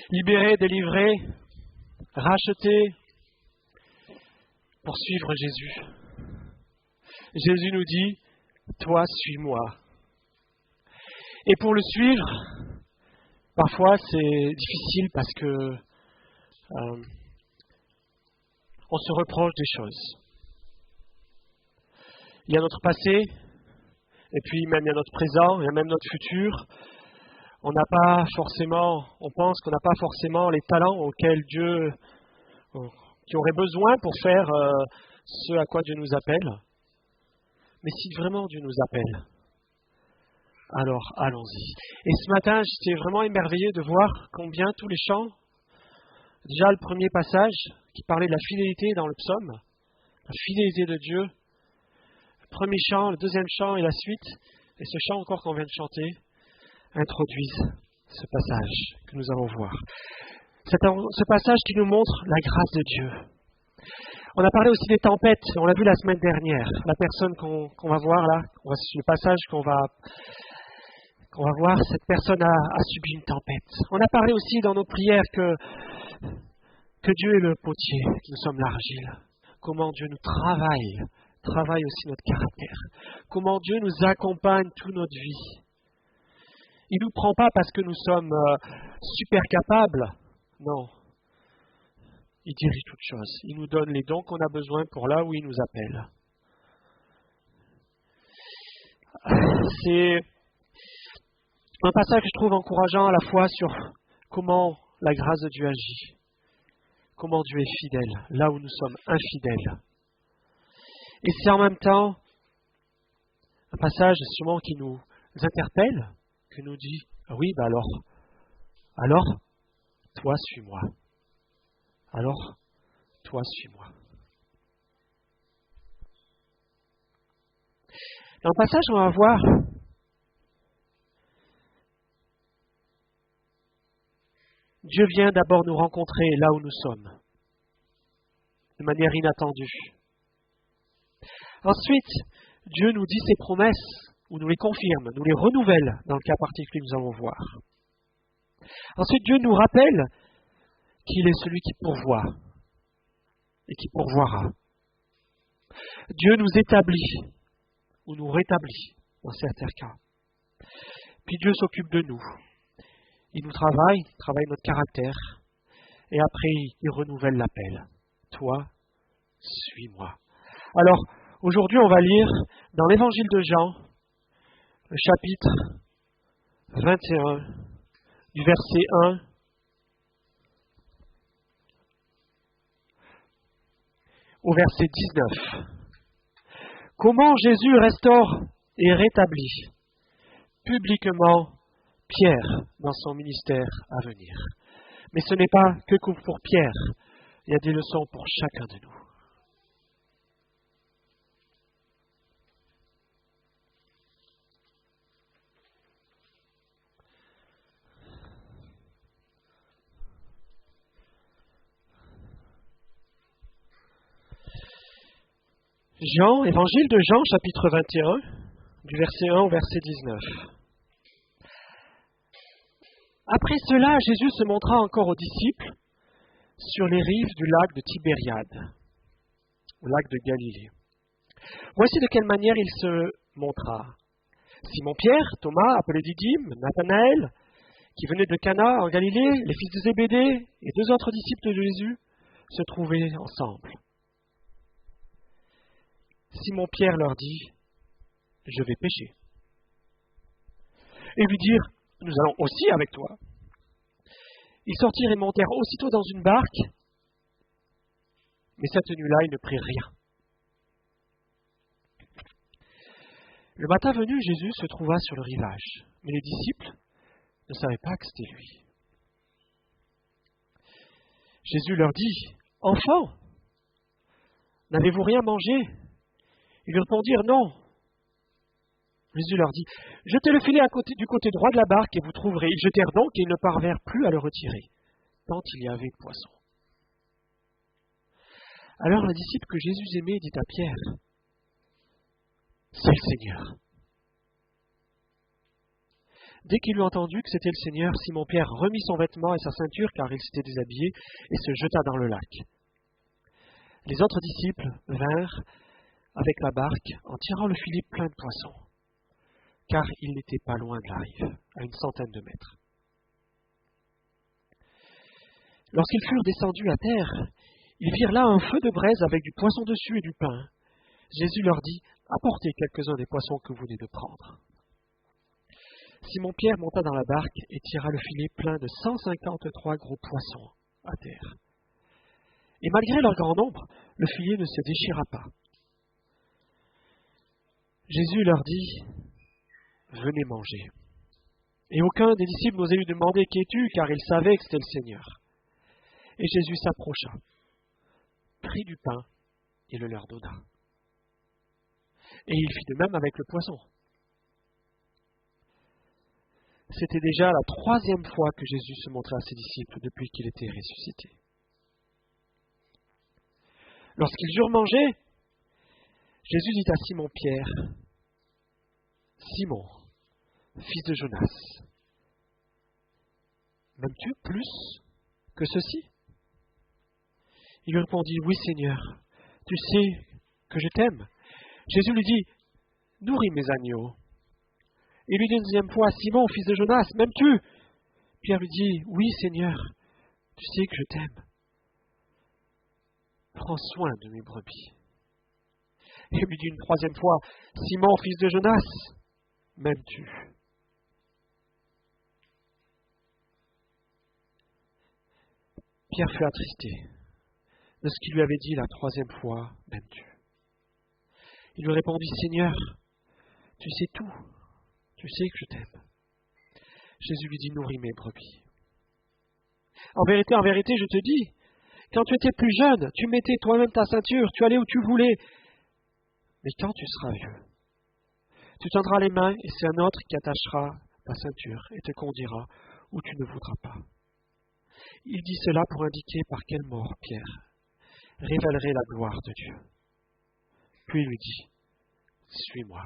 libérés, délivrés, rachetés pour suivre Jésus. Jésus nous dit, toi, suis-moi. Et pour le suivre, parfois c'est difficile parce que on se reproche des choses. Il y a notre passé, et puis même il y a notre présent, il y a même notre futur. On pense qu'on n'a pas forcément les talents auxquels Dieu, qui aurait besoin pour faire ce à quoi Dieu nous appelle. Mais si vraiment Dieu nous appelle, alors allons-y. Et ce matin, j'étais vraiment émerveillé de voir combien tous les chants, déjà le premier passage qui parlait de la fidélité dans le psaume, la fidélité de Dieu, le premier chant, le deuxième chant et la suite, et ce chant encore qu'on vient de chanter, introduisent ce passage que nous allons voir. Ce passage qui nous montre la grâce de Dieu. On a parlé aussi des tempêtes, on l'a vu la semaine dernière. La personne qu'on va voir là, le passage qu'on va voir, cette personne a subi une tempête. On a parlé aussi dans nos prières que Dieu est le potier, que nous sommes l'argile. Comment Dieu nous travaille aussi notre caractère. Comment Dieu nous accompagne toute notre vie. Il ne nous prend pas parce que nous sommes super capables. Non. Il dirige toutes choses. Il nous donne les dons qu'on a besoin pour là où il nous appelle. C'est un passage que je trouve encourageant à la fois sur comment la grâce de Dieu agit. Comment Dieu est fidèle, là où nous sommes infidèles. Et c'est en même temps un passage sûrement qui nous interpelle, qui nous dit, oui, alors, toi suis-moi. Alors, toi suis-moi. Dans le passage, on va voir Dieu vient d'abord nous rencontrer là où nous sommes, de manière inattendue. Ensuite, Dieu nous dit ses promesses, ou nous les confirme, nous les renouvelle dans le cas particulier que nous allons voir. Ensuite, Dieu nous rappelle qu'il est celui qui pourvoit et qui pourvoira. Dieu nous établit ou nous rétablit dans certains cas. Puis Dieu s'occupe de nous. Il nous travaille notre caractère et après il renouvelle l'appel. Toi, suis-moi. Alors, aujourd'hui on va lire dans l'évangile de Jean, le chapitre 21, du verset 1 au verset 19. Comment Jésus restaure et rétablit publiquement Pierre dans son ministère à venir. Mais ce n'est pas que pour Pierre, il y a des leçons pour chacun de nous. Jean, évangile de Jean, chapitre 21, du verset 1 au verset 19. Après cela, Jésus se montra encore aux disciples sur les rives du lac de Tibériade, au lac de Galilée. Voici de quelle manière il se montra. Simon-Pierre, Thomas, appelé Didyme, Nathanaël, qui venait de Cana en Galilée, les fils de Zébédée et deux autres disciples de Jésus se trouvaient ensemble. Simon-Pierre leur dit, « Je vais pêcher. » Et lui dirent, « Nous allons aussi avec toi. » Ils sortirent et montèrent aussitôt dans une barque, mais cette nuit-là, ils ne prirent rien. Le matin venu, Jésus se trouva sur le rivage, mais les disciples ne savaient pas que c'était lui. Jésus leur dit, « Enfants, n'avez-vous rien mangé ?» Ils lui répondirent, « Non. » Jésus leur dit, « Jetez le filet du côté droit de la barque et vous trouverez. » Ils jetèrent donc et ils ne parvinrent plus à le retirer, tant il y avait de poissons. Alors le disciple que Jésus aimait dit à Pierre, « C'est le Seigneur. » Dès qu'il eut entendu que c'était le Seigneur, Simon-Pierre remit son vêtement et sa ceinture, car il s'était déshabillé, et se jeta dans le lac. Les autres disciples vinrent avec la barque en tirant le filet plein de poissons, car il n'était pas loin de la rive, à une centaine de mètres. Lorsqu'ils furent descendus à terre, ils virent là un feu de braise avec du poisson dessus et du pain. Jésus leur dit, « Apportez quelques-uns des poissons que vous venez de prendre. » Simon-Pierre monta dans la barque et tira le filet plein de 153 gros poissons à terre. Et malgré leur grand nombre, le filet ne se déchira pas. Jésus leur dit, « Venez manger. » Et aucun des disciples n'osait lui demander, « Qui es-tu » car il savait que c'était le Seigneur. Et Jésus s'approcha, prit du pain et le leur donna. Et il fit de même avec le poisson. C'était déjà la 3e fois que Jésus se montrait à ses disciples depuis qu'il était ressuscité. Lorsqu'ils eurent mangé, Jésus dit à Simon-Pierre, « Simon, fils de Jonas, m'aimes-tu plus que ceci ?» Il lui répondit, « Oui, Seigneur, tu sais que je t'aime. » Jésus lui dit, « Nourris mes agneaux. » Il lui dit une 2e fois, « Simon, fils de Jonas, m'aimes-tu » Pierre lui dit, « Oui, Seigneur, tu sais que je t'aime. Prends soin de mes brebis. » Il lui dit une 3e fois, « Simon, fils de Jonas, m'aimes-tu » Pierre fut attristé de ce qu'il lui avait dit la 3e fois, « M'aimes-tu » Il lui répondit, « Seigneur, tu sais tout. Tu sais que je t'aime. » Jésus lui dit, « Nourris mes brebis. » En vérité, je te dis, quand tu étais plus jeune, tu mettais toi-même ta ceinture, tu allais où tu voulais. Mais quand tu seras vieux, tu tendras les mains et c'est un autre qui attachera ta ceinture et te conduira où tu ne voudras pas. Il dit cela pour indiquer par quelle mort Pierre révélerait la gloire de Dieu. Puis il lui dit, « Suis-moi. »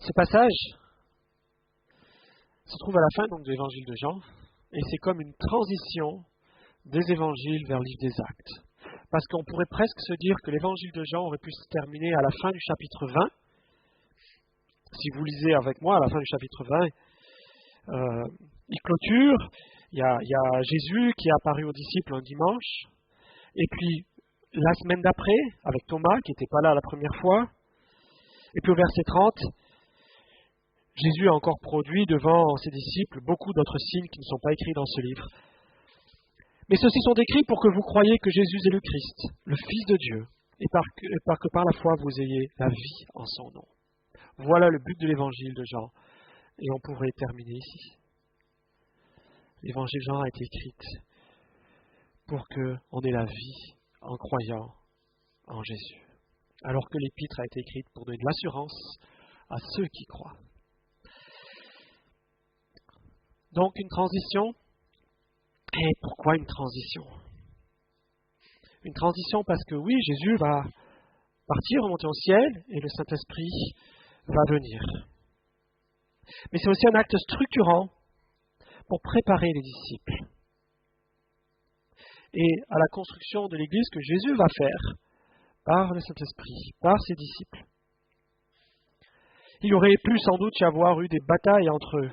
Ce passage se trouve à la fin donc, de l'évangile de Jean, et c'est comme une transition des évangiles vers le livre des Actes. Parce qu'on pourrait presque se dire que l'évangile de Jean aurait pu se terminer à la fin du chapitre 20. Si vous lisez avec moi à la fin du chapitre 20, il clôture, il y a Jésus qui est apparu aux disciples un dimanche, et puis la semaine d'après, avec Thomas qui n'était pas là la première fois, et puis au verset 30, Jésus a encore produit devant ses disciples beaucoup d'autres signes qui ne sont pas écrits dans ce livre. Mais ceux-ci sont décrits pour que vous croyiez que Jésus est le Christ, le Fils de Dieu, et que par la foi vous ayez la vie en son nom. Voilà le but de l'évangile de Jean, et on pourrait terminer ici. L'évangile de Jean a été écrit pour qu'on ait la vie en croyant en Jésus, alors que l'épître a été écrite pour donner de l'assurance à ceux qui croient. Donc une transition. Et pourquoi une transition ? Une transition parce que oui, Jésus va partir, remonter au ciel, et le Saint-Esprit va venir. Mais c'est aussi un acte structurant pour préparer les disciples. Et à la construction de l'Église que Jésus va faire par le Saint-Esprit, par ses disciples. Il aurait pu sans doute y avoir eu des batailles entre eux.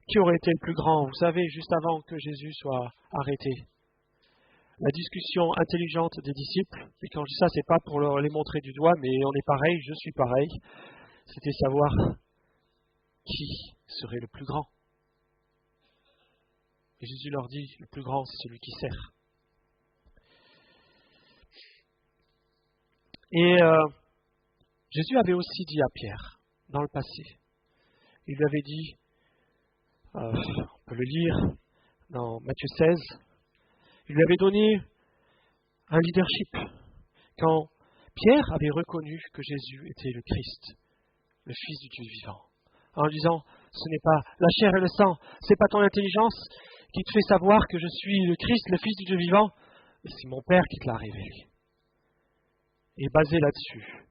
Qui aurait été le plus grand ? Vous savez, juste avant que Jésus soit arrêté. La discussion intelligente des disciples, et quand je dis ça, c'est pas pour les montrer du doigt, mais on est pareil, je suis pareil, c'était savoir qui serait le plus grand. Et Jésus leur dit, le plus grand, c'est celui qui sert. Et Jésus avait aussi dit à Pierre, dans le passé, il lui avait dit, on peut le lire dans Matthieu 16, il lui avait donné un leadership. Quand Pierre avait reconnu que Jésus était le Christ, le Fils du Dieu vivant, en disant, ce n'est pas la chair et le sang, ce n'est pas ton intelligence qui te fait savoir que je suis le Christ, le Fils du Dieu vivant, mais c'est mon Père qui te l'a révélé. Et basé là-dessus,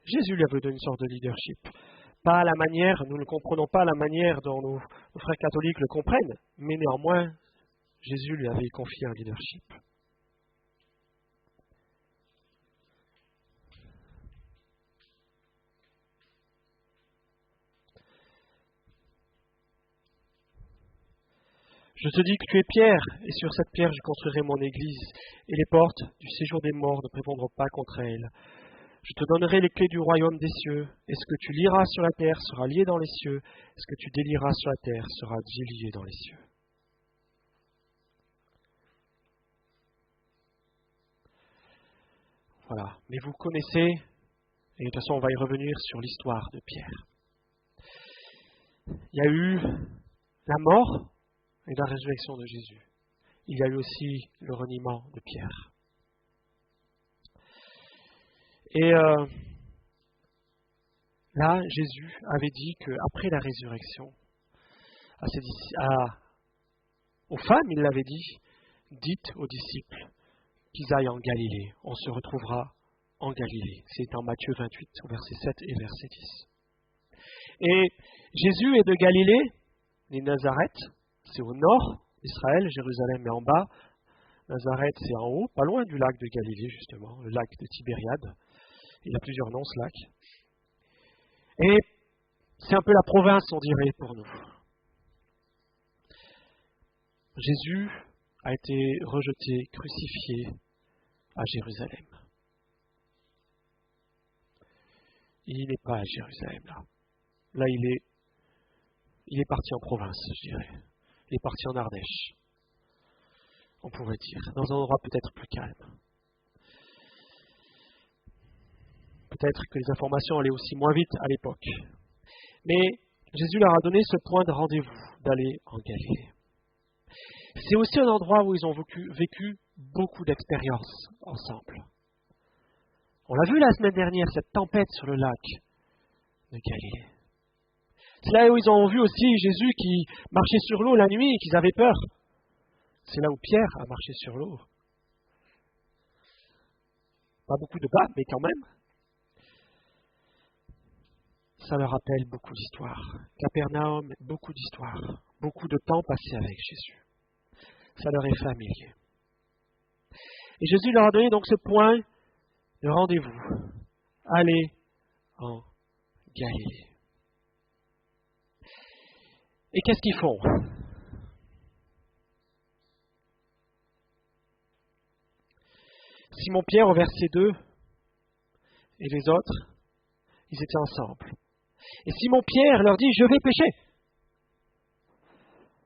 Jésus lui avait donné une sorte de leadership. Pas à la manière, nous ne comprenons pas la manière dont nos frères catholiques le comprennent, mais néanmoins, Jésus lui avait confié un leadership. Je te dis que tu es pierre, et sur cette pierre je construirai mon église, et les portes du séjour des morts ne prétendront pas contre elle. Je te donnerai les clés du royaume des cieux, et ce que tu lieras sur la terre sera lié dans les cieux, et ce que tu délieras sur la terre sera délié dans les cieux. Voilà, mais vous connaissez, et de toute façon on va y revenir sur l'histoire de Pierre. Il y a eu la mort et la résurrection de Jésus. Il y a eu aussi le reniement de Pierre. Et là, Jésus avait dit qu'après la résurrection, aux femmes, il l'avait dit, dites aux disciples qu'ils aillent en Galilée. On se retrouvera en Galilée. C'est en Matthieu 28, verset 7 et verset 10. Et Jésus est de Galilée, de Nazareth. C'est au nord d'Israël, Jérusalem est en bas, Nazareth c'est en haut, pas loin du lac de Galilée justement, le lac de Tibériade. Il a plusieurs noms ce lac. Et c'est un peu la province, on dirait, pour nous. Jésus a été rejeté, crucifié à Jérusalem. Il n'est pas à Jérusalem là. Là il est parti en province, je dirais. Il est parti en Ardèche, on pourrait dire, dans un endroit peut-être plus calme. Peut-être que les informations allaient aussi moins vite à l'époque. Mais Jésus leur a donné ce point de rendez-vous, d'aller en Galilée. C'est aussi un endroit où ils ont vécu beaucoup d'expériences ensemble. On l'a vu la semaine dernière, cette tempête sur le lac de Galilée. C'est là où ils ont vu aussi Jésus qui marchait sur l'eau la nuit et qu'ils avaient peur. C'est là où Pierre a marché sur l'eau. Pas beaucoup de pas, mais quand même. Ça leur rappelle beaucoup d'histoires. Capernaum, beaucoup d'histoires. Beaucoup de temps passé avec Jésus. Ça leur est familier. Et Jésus leur a donné donc ce point de rendez-vous. Allez en Galilée. Et qu'est-ce qu'ils font? Simon-Pierre au verset 2 et les autres, ils étaient ensemble. Et Simon-Pierre leur dit, je vais pêcher.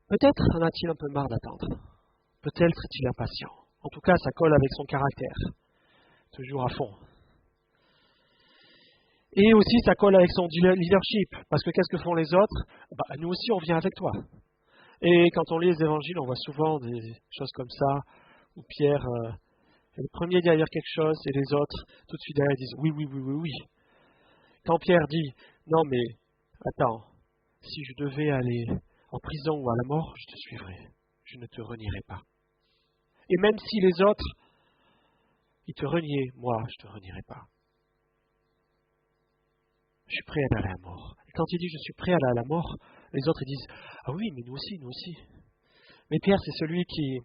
Peut-être en a-t-il un peu marre d'attendre. Peut-être est-il impatient. En tout cas, ça colle avec son caractère. Toujours à fond. Et aussi, ça colle avec son leadership. Parce que qu'est-ce que font les autres? Nous aussi, on vient avec toi. Et quand on lit les évangiles, on voit souvent des choses comme ça, où Pierre est le premier à dire quelque chose, et les autres, tout de suite derrière, disent oui, oui, oui, oui, oui. Quand Pierre dit, non mais, attends, si je devais aller en prison ou à la mort, je te suivrai. Je ne te renierai pas. Et même si les autres, ils te reniaient, moi, je ne te renierai pas. Je suis prêt à aller à la mort. Et quand il dit je suis prêt à aller à la mort, les autres ils disent ah oui, mais nous aussi, nous aussi. Mais Pierre, c'est celui qui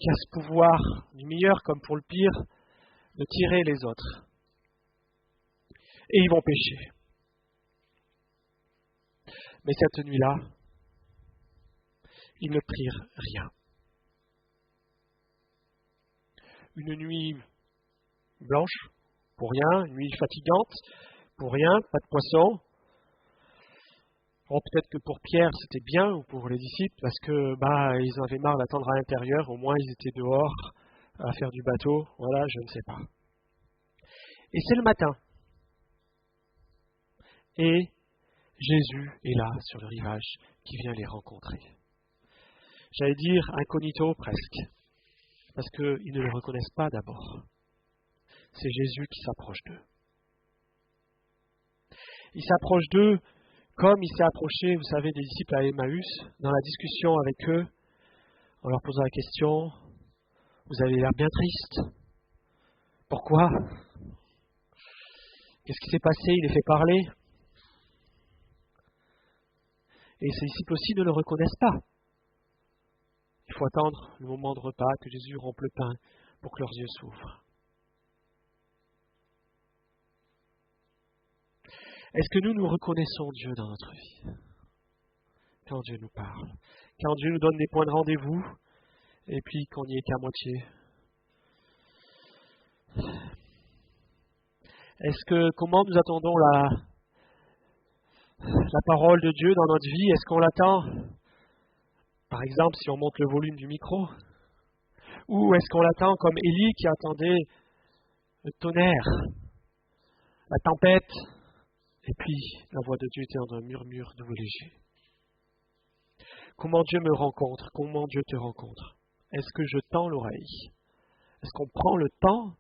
a ce pouvoir, du meilleur comme pour le pire, de tirer les autres. Et ils vont pécher. Mais cette nuit-là, ils ne prirent rien. Une nuit blanche, pour rien, une nuit fatigante, pour rien, pas de poisson. Bon, peut-être que pour Pierre c'était bien, ou pour les disciples, parce que ils avaient marre d'attendre à l'intérieur, au moins ils étaient dehors à faire du bateau, voilà, je ne sais pas. Et c'est le matin. Et Jésus est là, sur le rivage, qui vient les rencontrer. J'allais dire incognito presque, parce qu'ils ne le reconnaissent pas d'abord. C'est Jésus qui s'approche d'eux. Il s'approche d'eux comme il s'est approché, vous savez, des disciples à Emmaüs, dans la discussion avec eux, en leur posant la question, vous avez l'air bien triste. Pourquoi? Qu'est-ce qui s'est passé? Il les fait parler. Et ces disciples aussi ne le reconnaissent pas. Il faut attendre le moment de repas, que Jésus rompe le pain pour que leurs yeux s'ouvrent. Est-ce que nous reconnaissons Dieu dans notre vie? Quand Dieu nous parle, quand Dieu nous donne des points de rendez-vous, et puis qu'on n'y est qu'à moitié. Comment nous attendons la parole de Dieu dans notre vie? Est-ce qu'on l'attend? Par exemple, si on monte le volume du micro? Ou est-ce qu'on l'attend comme Élie qui attendait le tonnerre, la tempête, et puis la voix de Dieu était dans un murmure doux et léger? Comment Dieu me rencontre? Comment Dieu te rencontre? Est-ce que je tends l'oreille? Est-ce qu'on prend le temps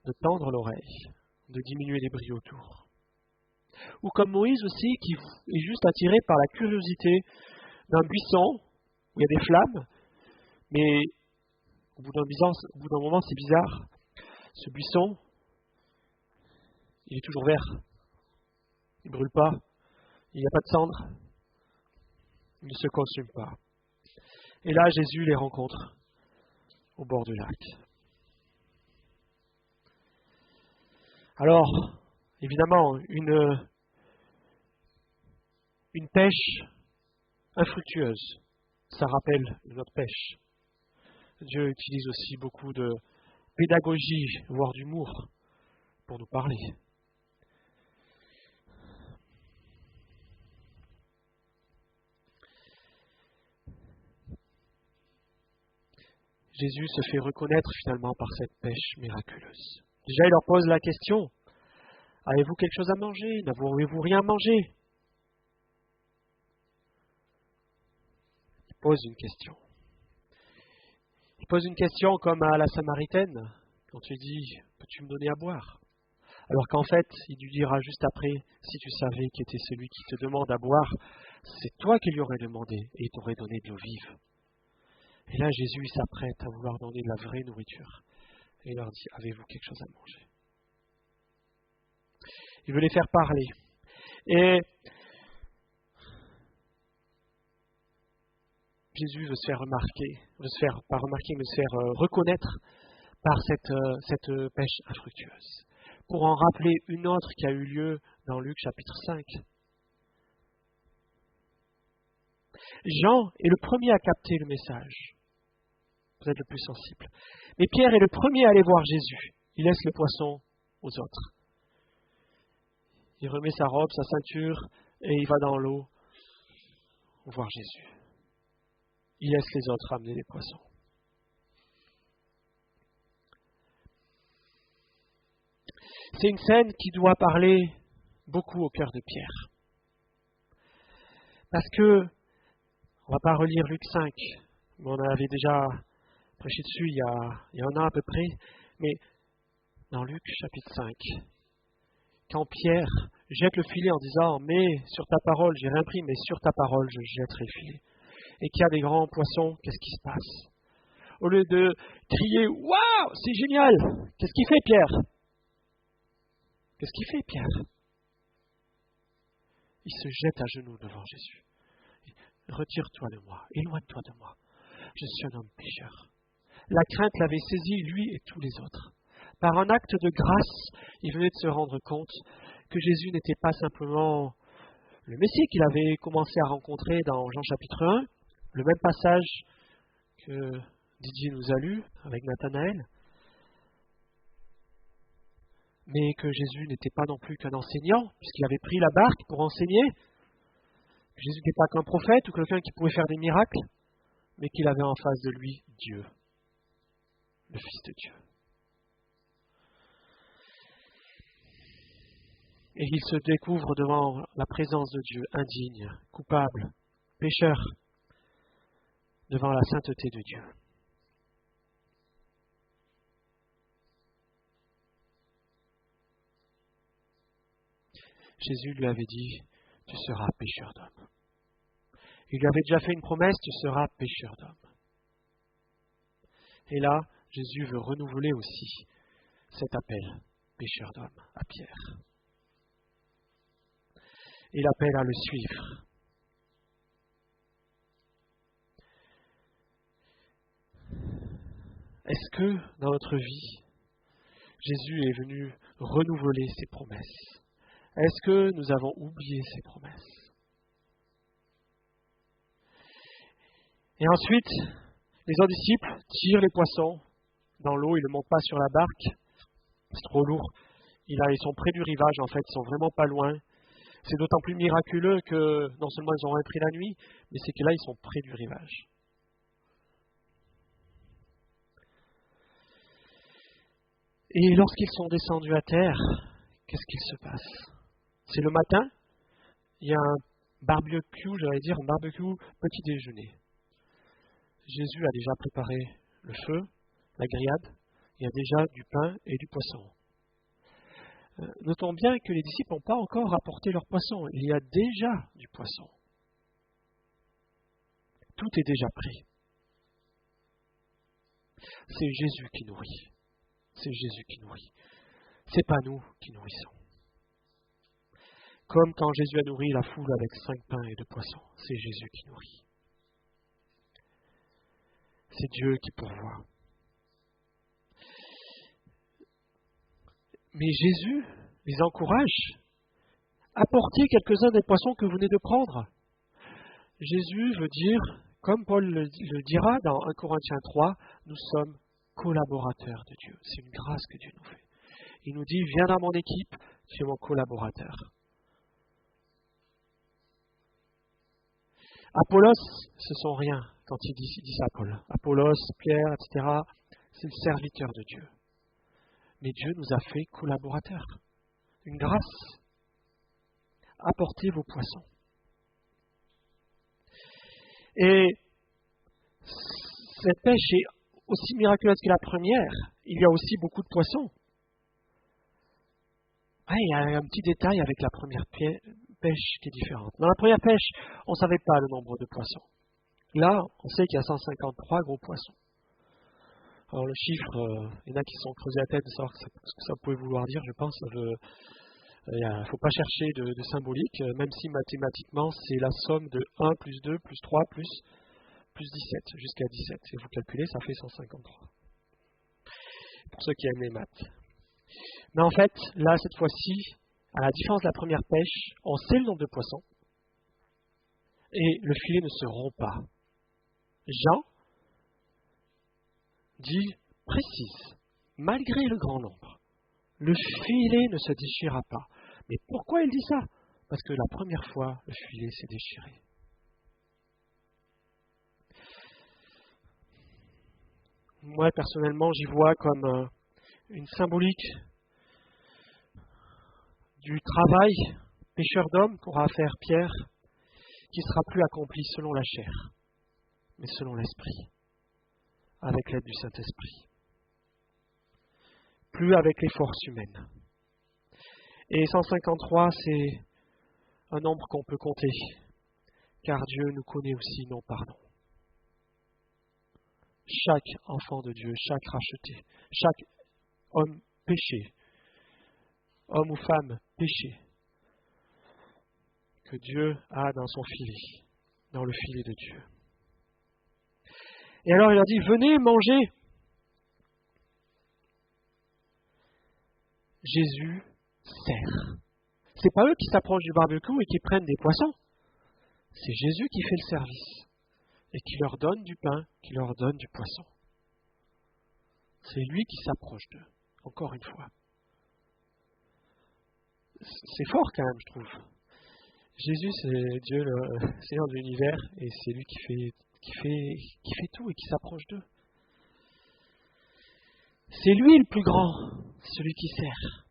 de tendre l'oreille, de diminuer les bruits autour? Ou comme Moïse aussi, qui est juste attiré par la curiosité d'un buisson où il y a des flammes, mais au bout d'un moment, c'est bizarre. Ce buisson, il est toujours vert. Il ne brûle pas. Il n'y a pas de cendre. Il ne se consume pas. Et là, Jésus les rencontre au bord du lac. Alors, évidemment, une pêche infructueuse, ça rappelle notre pêche. Dieu utilise aussi beaucoup de pédagogie, voire d'humour, pour nous parler. Jésus se fait reconnaître finalement par cette pêche miraculeuse. Déjà, il leur pose la question, avez-vous quelque chose à manger? N'avez-vous rien mangé? Il pose une question. Il pose une question comme à la Samaritaine, quand tu dis, peux-tu me donner à boire? Alors qu'en fait, il lui dira juste après, si tu savais qui était celui qui te demande à boire, c'est toi qui lui aurais demandé et il t'aurait donné de l'eau vive. Et là, Jésus s'apprête à vouloir donner de la vraie nourriture. Et il leur dit, avez-vous quelque chose à manger? Il veut les faire parler. Et Jésus veut se faire reconnaître par cette pêche infructueuse. Pour en rappeler une autre qui a eu lieu dans Luc chapitre 5. Jean est le premier à capter le message. Vous êtes le plus sensible. Mais Pierre est le premier à aller voir Jésus. Il laisse le poisson aux autres. Il remet sa robe, sa ceinture, et il va dans l'eau voir Jésus. Il laisse les autres amener les poissons. C'est une scène qui doit parler beaucoup au cœur de Pierre. Parce que, on ne va pas relire Luc 5, mais on avait déjà prêché dessus il y a un an à peu près, mais dans Luc chapitre 5, quand Pierre jette le filet en disant « Mais sur ta parole, j'ai rien pris, mais sur ta parole, je jetterai le filet », et qu'il y a des grands poissons, qu'est-ce qui se passe? Au lieu de crier « Waouh, c'est génial !» Qu'est-ce qu'il fait Pierre? Qu'est-ce qu'il fait Pierre? Il se jette à genoux devant Jésus. « Retire-toi de moi, éloigne-toi de moi, je suis un homme pécheur. » La crainte l'avait saisi, lui et tous les autres. Par un acte de grâce, il venait de se rendre compte que Jésus n'était pas simplement le Messie qu'il avait commencé à rencontrer dans Jean chapitre 1, le même passage que Didier nous a lu avec Nathanaël, mais que Jésus n'était pas non plus qu'un enseignant, puisqu'il avait pris la barque pour enseigner. Jésus n'était pas qu'un prophète ou quelqu'un qui pouvait faire des miracles, mais qu'il avait en face de lui Dieu, le Fils de Dieu. Et il se découvre devant la présence de Dieu, indigne, coupable, pécheur, devant la sainteté de Dieu. Jésus lui avait dit, tu seras pécheur d'homme. Il lui avait déjà fait une promesse, tu seras pécheur d'homme. Et là, Jésus veut renouveler aussi cet appel. pêcheur d'hommes, à Pierre. Il appelle à le suivre. Est-ce que dans notre vie, Jésus est venu renouveler ses promesses? Est-ce que nous avons oublié ses promesses? Et ensuite, les autres disciples tirent les poissons dans l'eau, ils ne montent pas sur la barque, c'est trop lourd. Ils sont près du rivage en fait, ils sont vraiment pas loin. C'est d'autant plus miraculeux que non seulement ils ont rien pris la nuit, mais c'est que là ils sont près du rivage. Et lorsqu'ils sont descendus à terre, qu'est-ce qu'il se passe? C'est le matin, il y a un barbecue, un barbecue petit déjeuner. Jésus a déjà préparé le feu, la grillade, il y a déjà du pain et du poisson. Notons bien que les disciples n'ont pas encore apporté leur poisson, il y a déjà du poisson. Tout est déjà prêt. C'est Jésus qui nourrit. C'est Jésus qui nourrit. Ce n'est pas nous qui nourrissons. Comme quand Jésus a nourri la foule avec 5 pains et 2 poissons, c'est Jésus qui nourrit. C'est Dieu qui pourvoit. Mais Jésus les encourage. Apportez quelques-uns des poissons que vous venez de prendre. Jésus veut dire, comme Paul le dira dans 1 Corinthiens 3, nous sommes collaborateurs de Dieu. C'est une grâce que Dieu nous fait. Il nous dit, viens dans mon équipe, tu es mon collaborateur. Apollos, ce sont rien quand il dit ça, Paul. Apollos, Pierre, etc., c'est le serviteur de Dieu. Mais Dieu nous a fait collaborateurs. Une grâce. Apportez vos poissons. Et cette pêche est aussi miraculeuse que la première. Il y a aussi beaucoup de poissons. Ouais, il y a un petit détail avec la première pêche qui est différente. Dans la première pêche, on ne savait pas le nombre de poissons. Là, on sait qu'il y a 153 gros poissons. Alors le chiffre, il y en a qui se sont creusés la tête de savoir ce que ça pouvait vouloir dire, je pense. Il ne faut pas chercher de symbolique, même si mathématiquement, c'est la somme de 1 plus 2 plus 3 plus 17, jusqu'à 17. Si vous calculez, ça fait 153. Pour ceux qui aiment les maths. Mais en fait, là, cette fois-ci, à la différence de la première pêche, on sait le nombre de poissons et le filet ne se rompt pas. Jean dit, précise, malgré le grand nombre, le filet ne se déchira pas. Mais pourquoi il dit ça? Parce que la première fois, le filet s'est déchiré. Moi, personnellement, j'y vois comme une symbolique du travail pêcheur d'hommes qu'aura à faire Pierre, qui sera plus accompli selon la chair, mais selon l'esprit, avec l'aide du Saint-Esprit. Plus avec les forces humaines. Et 153, c'est un nombre qu'on peut compter, car Dieu nous connaît aussi nos pardons. Chaque enfant de Dieu, chaque racheté, chaque homme péché, homme ou femme péché, que Dieu a dans son filet, dans le filet de Dieu. Et alors il leur dit, venez manger. Jésus sert. C'est pas eux qui s'approchent du barbecue et qui prennent des poissons. C'est Jésus qui fait le service et qui leur donne du pain, qui leur donne du poisson. C'est lui qui s'approche d'eux, encore une fois. C'est fort quand même, je trouve. Jésus, c'est Dieu, le Seigneur de l'univers, et c'est lui qui fait tout et qui s'approche d'eux. C'est lui le plus grand, celui qui sert.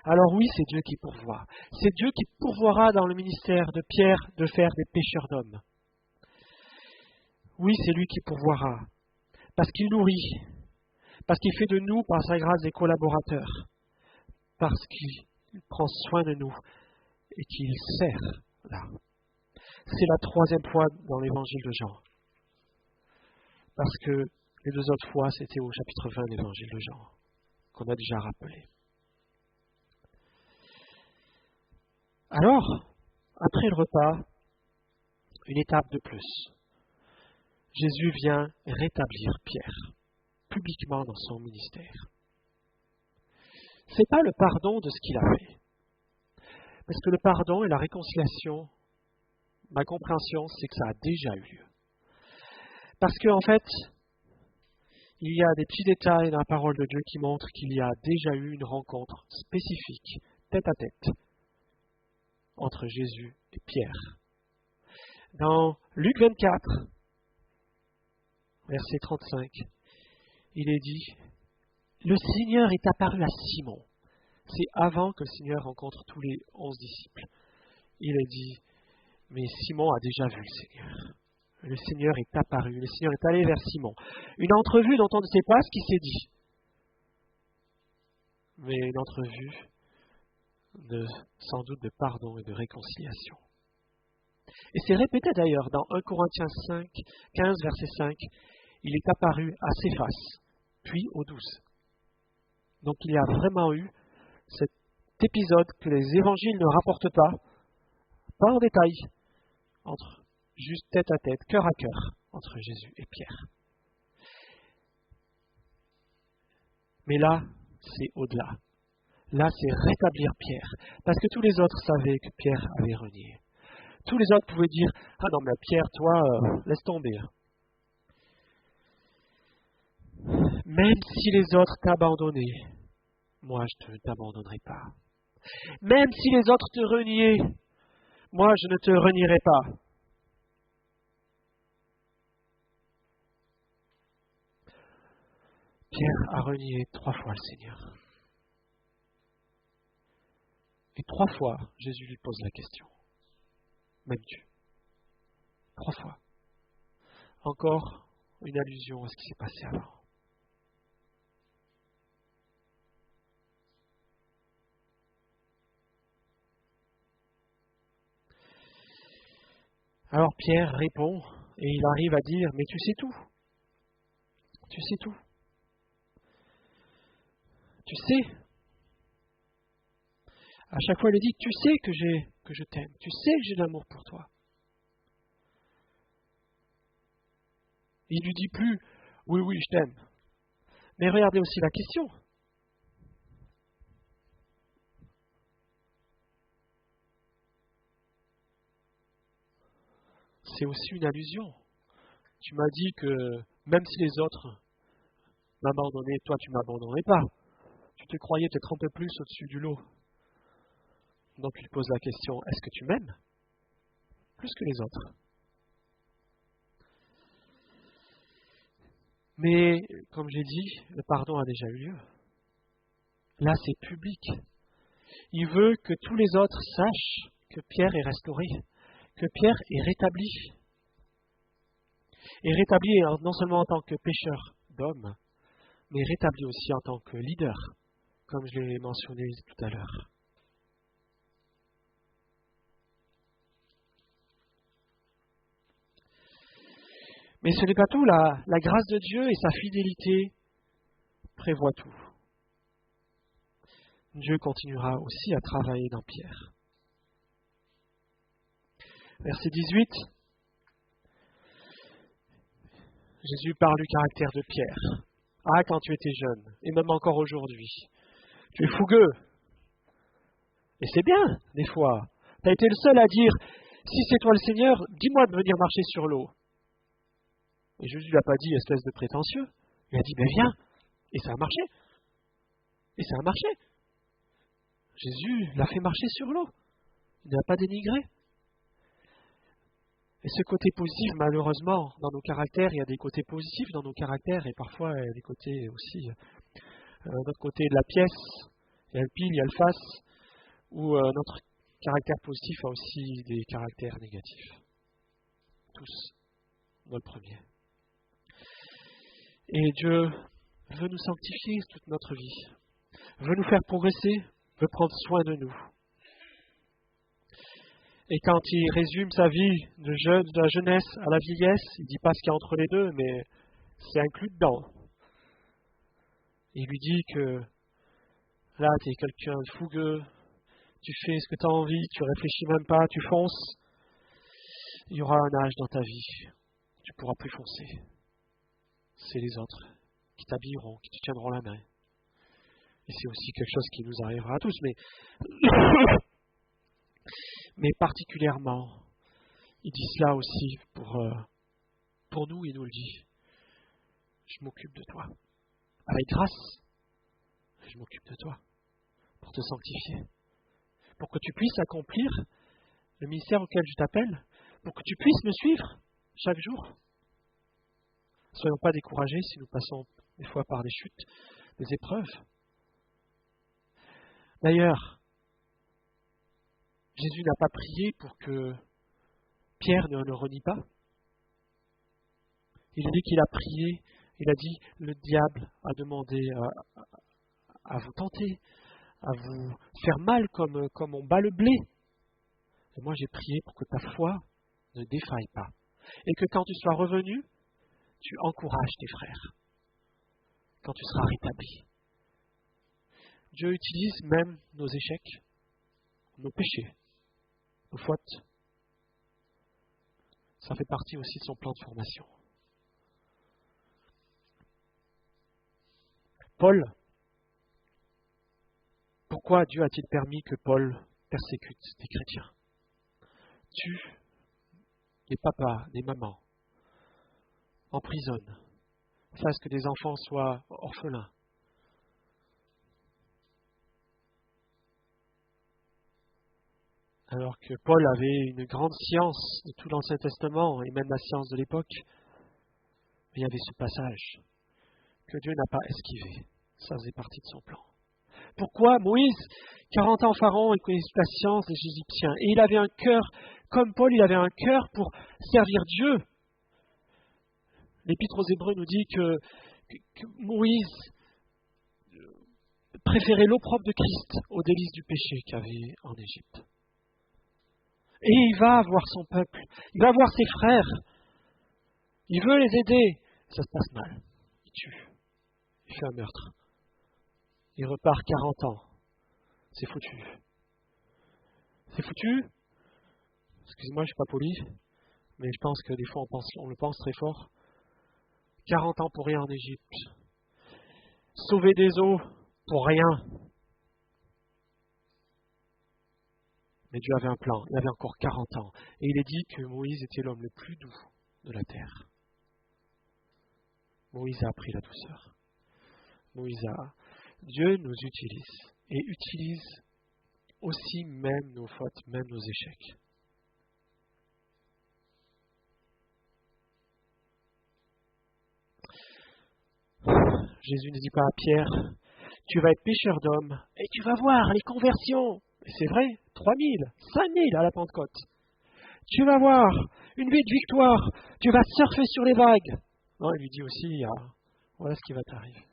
Alors oui, c'est Dieu qui pourvoit. C'est Dieu qui pourvoira dans le ministère de Pierre de faire des pêcheurs d'hommes. Oui, c'est lui qui pourvoira. Parce qu'il nourrit. Parce qu'il fait de nous, par sa grâce, des collaborateurs. Parce qu'il prend soin de nous et qu'il sert là. C'est la 3e fois dans l'évangile de Jean. Parce que les 2 autres fois, c'était au chapitre 20 de l'évangile de Jean. qu'on a déjà rappelées. Alors, après le repas, une étape de plus. Jésus vient rétablir Pierre, publiquement dans son ministère. C'est pas le pardon de ce qu'il a fait. Parce que le pardon et la réconciliation, ma compréhension, c'est que ça a déjà eu lieu. Parce qu'en fait, il y a des petits détails dans la parole de Dieu qui montrent qu'il y a déjà eu une rencontre spécifique, tête à tête, entre Jésus et Pierre. Dans Luc 24, verset 35, il est dit « Le Seigneur est apparu à Simon ». C'est avant que le Seigneur rencontre tous les 11 disciples. Il est dit « Mais Simon a déjà vu le Seigneur ». Le Seigneur est apparu, le Seigneur est allé vers Simon. Une entrevue dont on ne sait pas ce qui s'est dit. Mais une entrevue sans doute de pardon et de réconciliation. Et c'est répété d'ailleurs dans 1 Corinthiens 15, verset 5. Il est apparu à Céphas, puis aux 12. Donc il y a vraiment eu cet épisode que les évangiles ne rapportent pas en détail, entre juste tête à tête, cœur à cœur, entre Jésus et Pierre. Mais là, c'est au-delà. Là, c'est rétablir Pierre. Parce que tous les autres savaient que Pierre avait renié. Tous les autres pouvaient dire « Ah non, mais Pierre, toi, laisse tomber. » Même si les autres t'abandonnaient, moi, je ne t'abandonnerai pas. Même si les autres te reniaient, moi, je ne te renierai pas. Pierre a renié 3 fois le Seigneur. Et 3 fois, Jésus lui pose la question. Même tu. 3 fois. Encore une allusion à ce qui s'est passé avant. Alors Pierre répond et il arrive à dire « Mais tu sais tout. Tu sais tout. Tu sais. » À chaque fois, il dit « Tu sais que je t'aime. Tu sais que j'ai de l'amour pour toi. » Il lui dit plus « Oui, oui, je t'aime. » Mais regardez aussi la question. C'est aussi une allusion. Tu m'as dit que même si les autres m'abandonnaient, toi tu ne m'abandonnerais pas. Tu te croyais peut-être un peu plus au-dessus du lot. Donc il pose la question, est-ce que tu m'aimes plus que les autres? Mais, comme j'ai dit, le pardon a déjà eu lieu. Là, c'est public. Il veut que tous les autres sachent que Pierre est restauré, que Pierre est rétabli. Et rétabli non seulement en tant que pécheur d'hommes, mais rétabli aussi en tant que leader, comme je l'ai mentionné tout à l'heure. Mais ce n'est pas tout, la grâce de Dieu et sa fidélité prévoient tout. Dieu continuera aussi à travailler dans Pierre. Verset 18, Jésus parle du caractère de Pierre. Ah, quand tu étais jeune, et même encore aujourd'hui, tu es fougueux. Et c'est bien, des fois. Tu as été le seul à dire, si c'est toi le Seigneur, dis-moi de venir marcher sur l'eau. Et Jésus ne lui a pas dit, espèce de prétentieux. Il a dit, ben viens. Et ça a marché. Et ça a marché. Jésus l'a fait marcher sur l'eau. Il n'a pas dénigré. Et ce côté positif, malheureusement, dans nos caractères, il y a des côtés positifs dans nos caractères, et parfois il y a des côtés aussi, notre côté de la pièce, il y a le pile, il y a le face, où notre caractère positif a aussi des caractères négatifs. Tous, dans le premier. Et Dieu veut nous sanctifier toute notre vie, veut nous faire progresser, veut prendre soin de nous. Et quand il résume sa vie de la jeunesse à la vieillesse, il ne dit pas ce qu'il y a entre les deux, mais c'est inclus dedans. Il lui dit que Là, tu es quelqu'un de fougueux, tu fais ce que tu as envie, tu réfléchis même pas, tu fonces. Il y aura un âge dans ta vie, tu ne pourras plus foncer. C'est les autres qui t'habilleront, qui te tiendront la main. Et c'est aussi quelque chose qui nous arrivera à tous, mais particulièrement, il dit cela aussi pour nous, il nous le dit. Je m'occupe de toi. Avec grâce, je m'occupe de toi pour te sanctifier, pour que tu puisses accomplir le ministère auquel je t'appelle, pour que tu puisses me suivre chaque jour. Ne soyons pas découragés si nous passons des fois par des chutes, des épreuves. D'ailleurs, Jésus n'a pas prié pour que Pierre ne le renie pas. Il dit qu'il a prié, il a dit, le diable a demandé à vous tenter, à vous faire mal comme on bat le blé. Et moi j'ai prié pour que ta foi ne défaille pas. Et que quand tu sois revenu, tu encourages tes frères. Quand tu seras rétabli. Dieu utilise même nos échecs, nos péchés, nos fautes. Ça fait partie aussi de son plan de formation. Paul, pourquoi Dieu a-t-il permis que Paul persécute des chrétiens? Tue des papas, des mamans, emprisonne, fasse que des enfants soient orphelins. Alors que Paul avait une grande science de tout l'Ancien Testament et même la science de l'époque, il y avait ce passage que Dieu n'a pas esquivé. Ça faisait partie de son plan. Pourquoi Moïse, 40 ans Pharaon, il connaissait la science des Égyptiens. Et il avait un cœur, comme Paul, il avait un cœur pour servir Dieu. L'Épître aux Hébreux nous dit que Moïse préférait l'opprobre de Christ aux délices du péché qu'il y avait en Égypte. Et il va voir son peuple, il va voir ses frères, il veut les aider. Ça se passe mal, il tue, il fait un meurtre. Il repart 40 ans. C'est foutu. C'est foutu. Excusez-moi, je ne suis pas poli, mais je pense que des fois on le pense très fort. 40 ans pour rien en Égypte. Sauver des eaux pour rien. Mais Dieu avait un plan. Il avait encore 40 ans. Et il est dit que Moïse était l'homme le plus doux de la terre. Moïse a appris la douceur. Dieu nous utilise et utilise aussi même nos fautes, même nos échecs. Jésus ne dit pas à Pierre, tu vas être pêcheur d'hommes et tu vas voir les conversions. Et c'est vrai, 3000, 5000 à la Pentecôte. Tu vas voir une vie de victoire, tu vas surfer sur les vagues. Non, il lui dit aussi, voilà ce qui va t'arriver.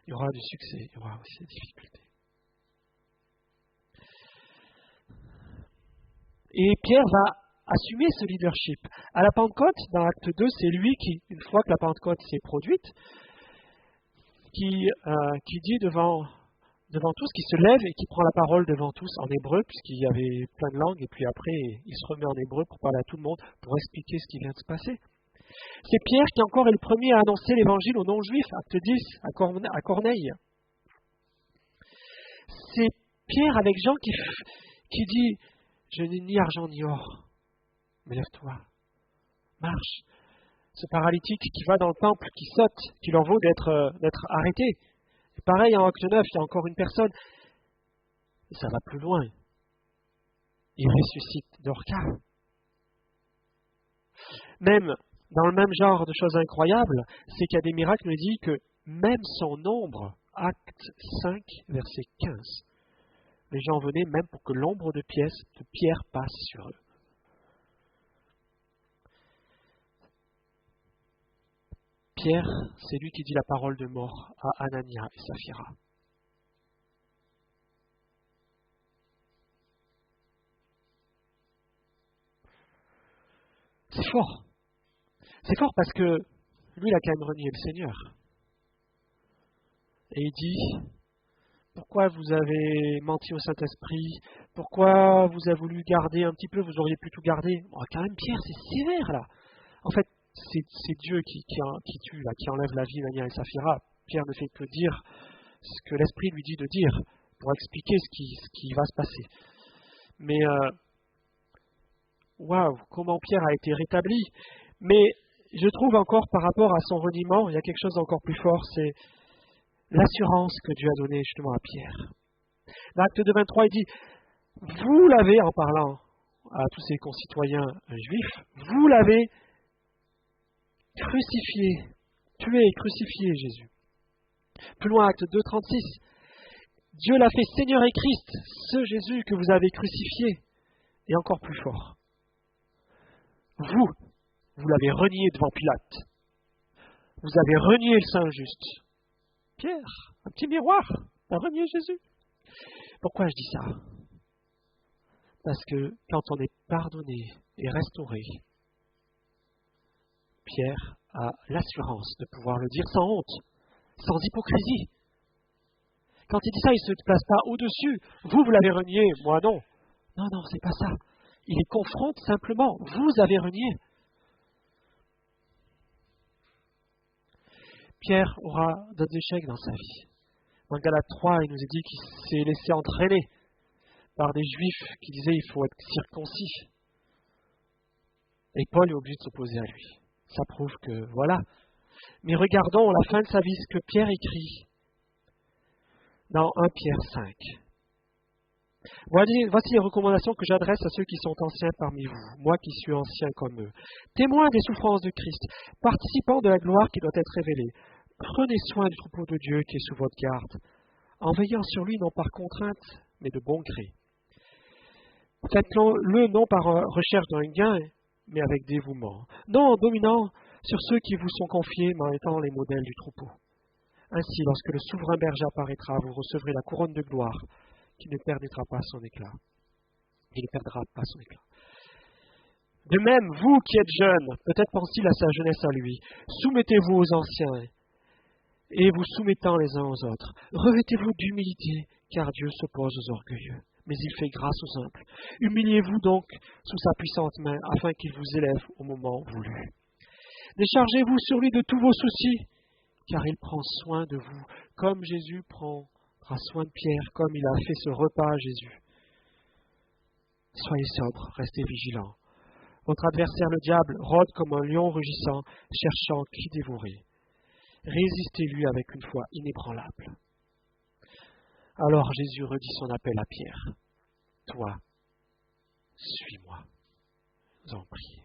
Il y aura du succès, il y aura aussi des difficultés. Et Pierre va assumer ce leadership. À la Pentecôte, dans l'acte 2, c'est lui qui, une fois que la Pentecôte s'est produite, qui dit devant tous, qui se lève et qui prend la parole devant tous en hébreu, puisqu'il y avait plein de langues, et puis après, il se remet en hébreu pour parler à tout le monde, pour expliquer ce qui vient de se passer. C'est Pierre qui encore est le premier à annoncer l'évangile aux non-juifs, acte 10, à Corneille. C'est Pierre avec Jean qui dit « Je n'ai ni argent ni or, mais lève-toi, marche ». Ce paralytique qui va dans le temple, qui saute, qui leur vaut d'être arrêté. Et pareil, en acte 9, il y a encore une personne, et ça va plus loin. Il ressuscite Dorcas. Même dans le même genre de choses incroyables, c'est qu'il y a des miracles, il dit que même son ombre, acte 5, verset 15, les gens venaient même pour que l'ombre de Pierre passe sur eux. Pierre, c'est lui qui dit la parole de mort à Anania et Saphira. C'est fort. C'est fort parce que lui, il a quand même renié le Seigneur. Et il dit, Pourquoi vous avez menti au Saint-Esprit? Pourquoi vous avez voulu garder un petit peu? Vous auriez pu tout garder. Oh, quand même, Pierre, c'est sévère, là. En fait, c'est Dieu qui tue, là, qui enlève la vie d'Anania et Saphira. Pierre ne fait que dire ce que l'Esprit lui dit de dire pour expliquer ce qui va se passer. Mais, waouh, comment Pierre a été rétabli. Mais je trouve encore par rapport à son reniement, il y a quelque chose d'encore plus fort, c'est l'assurance que Dieu a donnée justement à Pierre. L'acte 2, 23, il dit, vous l'avez, en parlant à tous ses concitoyens juifs, vous l'avez crucifié, tué et crucifié Jésus. Plus loin, acte 2, 36, Dieu l'a fait Seigneur et Christ, ce Jésus que vous avez crucifié, et encore plus fort. Vous l'avez renié devant Pilate. Vous avez renié le Saint juste. Pierre, un petit miroir, t'as renié Jésus. Pourquoi je dis ça? Parce que quand on est pardonné et restauré, Pierre a l'assurance de pouvoir le dire sans honte, sans hypocrisie. Quand il dit ça, il ne se place pas au-dessus. Vous l'avez renié, moi non. Non, non, c'est pas ça. Il les confronte simplement. Vous avez renié. Pierre aura d'autres échecs dans sa vie. Dans Galates 3, il nous est dit qu'il s'est laissé entraîner par des juifs qui disaient il faut être circoncis. Et Paul est obligé de s'opposer à lui. Ça prouve que voilà. Mais regardons la fin de sa vie, ce que Pierre écrit dans 1 Pierre 5. Voici les recommandations que j'adresse à ceux qui sont anciens parmi vous, moi qui suis ancien comme eux. Témoins des souffrances de Christ, participants de la gloire qui doit être révélée, prenez soin du troupeau de Dieu qui est sous votre garde, en veillant sur lui non par contrainte, mais de bon gré. Faites-le non par recherche d'un gain, mais avec dévouement, non en dominant sur ceux qui vous sont confiés, mais en étant les modèles du troupeau. Ainsi, lorsque le souverain berger apparaîtra, vous recevrez la couronne de gloire qui ne perdra pas son éclat. Il ne perdra pas son éclat. De même, vous qui êtes jeunes, peut-être pense-t-il à sa jeunesse à lui, soumettez-vous aux anciens, et vous soumettant les uns aux autres. Revêtez-vous d'humilité, car Dieu s'oppose aux orgueilleux, mais il fait grâce aux simples. Humiliez-vous donc sous sa puissante main, afin qu'il vous élève au moment voulu. Déchargez-vous sur lui de tous vos soucis, car il prend soin de vous, comme Jésus prendra soin de Pierre, comme il a fait ce repas à Jésus. Soyez sobres, restez vigilants. Votre adversaire, le diable, rôde comme un lion rugissant, cherchant qui dévorer. Résistez-lui avec une foi inébranlable. Alors Jésus redit son appel à Pierre. Toi, suis-moi. Nous allons prier.